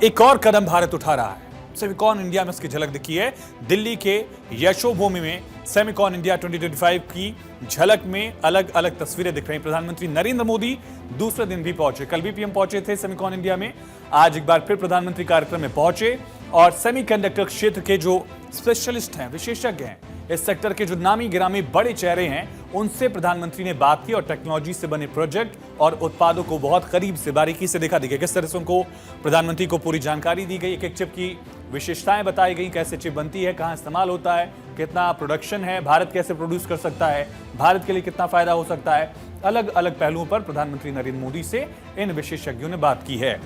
एक और कदम भारत उठा रहा है। सेमिकॉन इंडिया में इसकी झलक दिखी है। दिल्ली के यशोभूमि में सेमिकॉन इंडिया 2025 की झलक में अलग अलग तस्वीरें दिख रही। प्रधानमंत्री नरेंद्र मोदी दूसरे दिन भी पहुंचे। कल भी पीएम पहुंचे थे सेमिकॉन इंडिया में। आज एक बार फिर प्रधानमंत्री कार्यक्रम में पहुंचे और सेमीकंडक्टर क्षेत्र के जो स्पेशलिस्ट हैं, विशेषज्ञ हैं, इस सेक्टर के जो नामी गिरामी बड़े चेहरे हैं, उनसे प्रधानमंत्री ने बात की और टेक्नोलॉजी से बने प्रोजेक्ट और उत्पादों को बहुत करीब से बारीकी से देखा दिखे। किस तरह से उनको प्रधानमंत्री को पूरी जानकारी दी गई, एक एक चिप की विशेषताएं बताई गई, कैसे चिप बनती है, कहां इस्तेमाल होता है, कितना प्रोडक्शन है, भारत कैसे प्रोड्यूस कर सकता है, भारत के लिए कितना फायदा हो सकता है। अलग अलग पहलुओं पर प्रधानमंत्री नरेंद्र मोदी से इन विशेषज्ञों ने बात की है।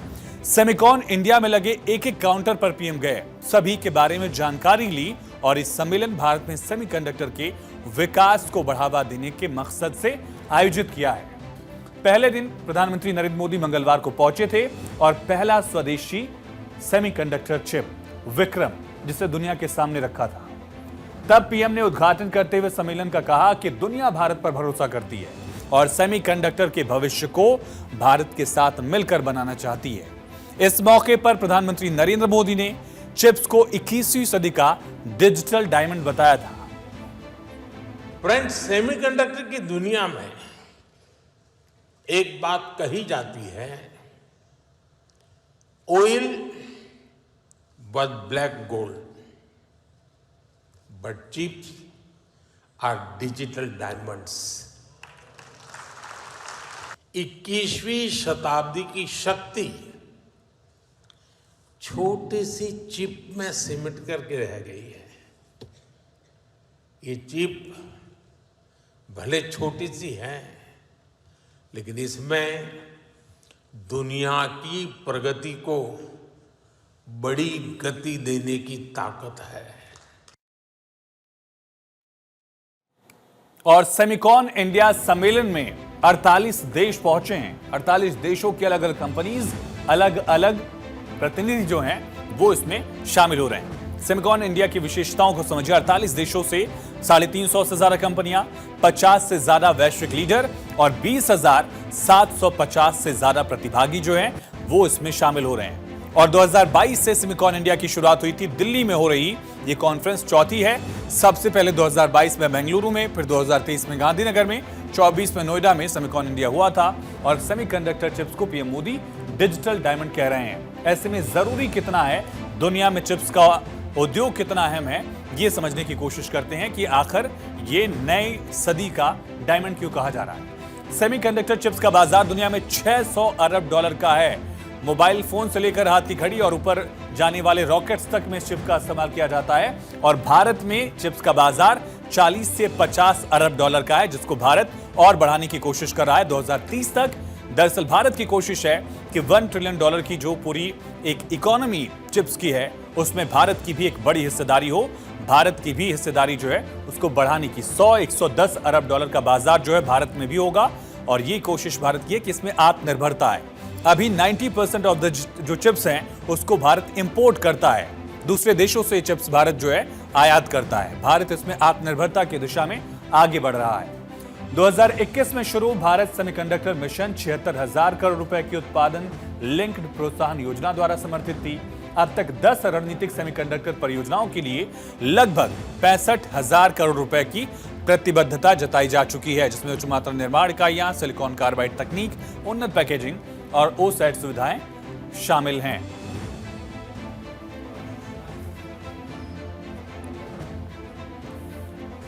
सेमिकॉन इंडिया में लगे एक एक काउंटर पर पीएम गए, सभी के बारे में जानकारी ली और इस सम्मेलन भारत में सेमीकंडक्टर के विकास को बढ़ावा देने के मकसद से आयोजित किया है। पहले दिन प्रधानमंत्री नरेंद्र मोदी मंगलवार को पहुंचे थे और पहला स्वदेशी सेमीकंडक्टर चिप विक्रम, जिसे दुनिया के सामने रखा था। तब पीएम ने उद्घाटन करते हुए सम्मेलन का कहा कि दुनिया भारत पर भरोसा करती है और सेमीकंडक्टर के भविष्य को भारत के साथ मिलकर बनाना चाहती है। इस मौके पर प्रधानमंत्री नरेंद्र मोदी ने चिप्स को 21वीं सदी का डिजिटल डायमंड बताया था। फ्रेंड्स, सेमीकंडक्टर की दुनिया में एक बात कही जाती है, oil was black gold, but chips are digital diamonds. 21वीं शताब्दी की शक्ति छोटी सी चिप में सिमट करके रह गई है। ये चिप भले छोटी सी है, लेकिन इसमें दुनिया की प्रगति को बड़ी गति देने की ताकत है। और सेमिकॉन इंडिया सम्मेलन में 48 देश पहुंचे हैं। 48 देशों की अलग अलग कंपनीज, अलग अलग प्रतिनिधि जो हैं, वो इसमें शामिल हो रहे हैं। सेमिकॉन इंडिया की विशेषताओं को समझिए। 48 देशों से 350 से ज्यादा कंपनियां, 50 से ज्यादा वैश्विक लीडर और 20,750 से ज्यादा प्रतिभागी जो हैं, वो इसमें शामिल हो रहे हैं। और 2022 से सेमिकॉन इंडिया की शुरुआत हुई थी। दिल्ली में हो रही ये कॉन्फ्रेंस चौथी है। सबसे पहले 2022 में बेंगलुरु में, फिर 2023 में गांधीनगर में, 24 में नोएडा में सेमिकॉन इंडिया हुआ था। और सेमीकंडक्टर चिप्स को पीएम मोदी डिजिटल डायमंड कह रहे हैं। ऐसे में जरूरी कितना है, दुनिया में चिप्स का उद्योग कितना अहम है, ये समझने की कोशिश करते हैं कि आखिर ये नई सदी का डायमंड क्यों कहा जा रहा है। सेमीकंडक्टर चिप्स का बाजार दुनिया में $600 अरब का है। मोबाइल फोन से लेकर हाथ की घड़ी और ऊपर जाने वाले रॉकेट्स तक में चिप का इस्तेमाल किया जाता है। और भारत में चिप्स का बाजार 40 से 50 अरब डॉलर का है, जिसको भारत और बढ़ाने की कोशिश कर रहा है 2030 तक। दरअसल भारत की कोशिश है कि $1 ट्रिलियन की जो पूरी एक इकोनॉमी चिप्स की है, उसमें भारत की भी एक बड़ी हिस्सेदारी हो। भारत की भी हिस्सेदारी जो है उसको बढ़ाने की 100-110 अरब डॉलर का बाजार जो है भारत में भी होगा। और ये कोशिश भारत की है कि इसमें आत्मनिर्भरता है। अभी 90% ऑफ द जो चिप्स हैं उसको भारत इंपोर्ट करता है। दूसरे देशों से चिप्स भारत जो है आयात करता है। भारत इसमें आत्मनिर्भरता की दिशा में आगे बढ़ रहा है। 2021 में शुरू भारत सेमीकंडक्टर मिशन 76,000 करोड़ रुपए की उत्पादन लिंक्ड प्रोत्साहन योजना द्वारा समर्थित थी। अब तक 10 रणनीतिक सेमीकंडक्टर परियोजनाओं के लिए लगभग 65,000 करोड़ रुपए की प्रतिबद्धता जताई जा चुकी है, जिसमें उच्च मात्रा निर्माण इकाइयां, सिलिकॉन कार्बाइड तकनीक, उन्नत पैकेजिंग और ओसैट सुविधाएं शामिल हैं।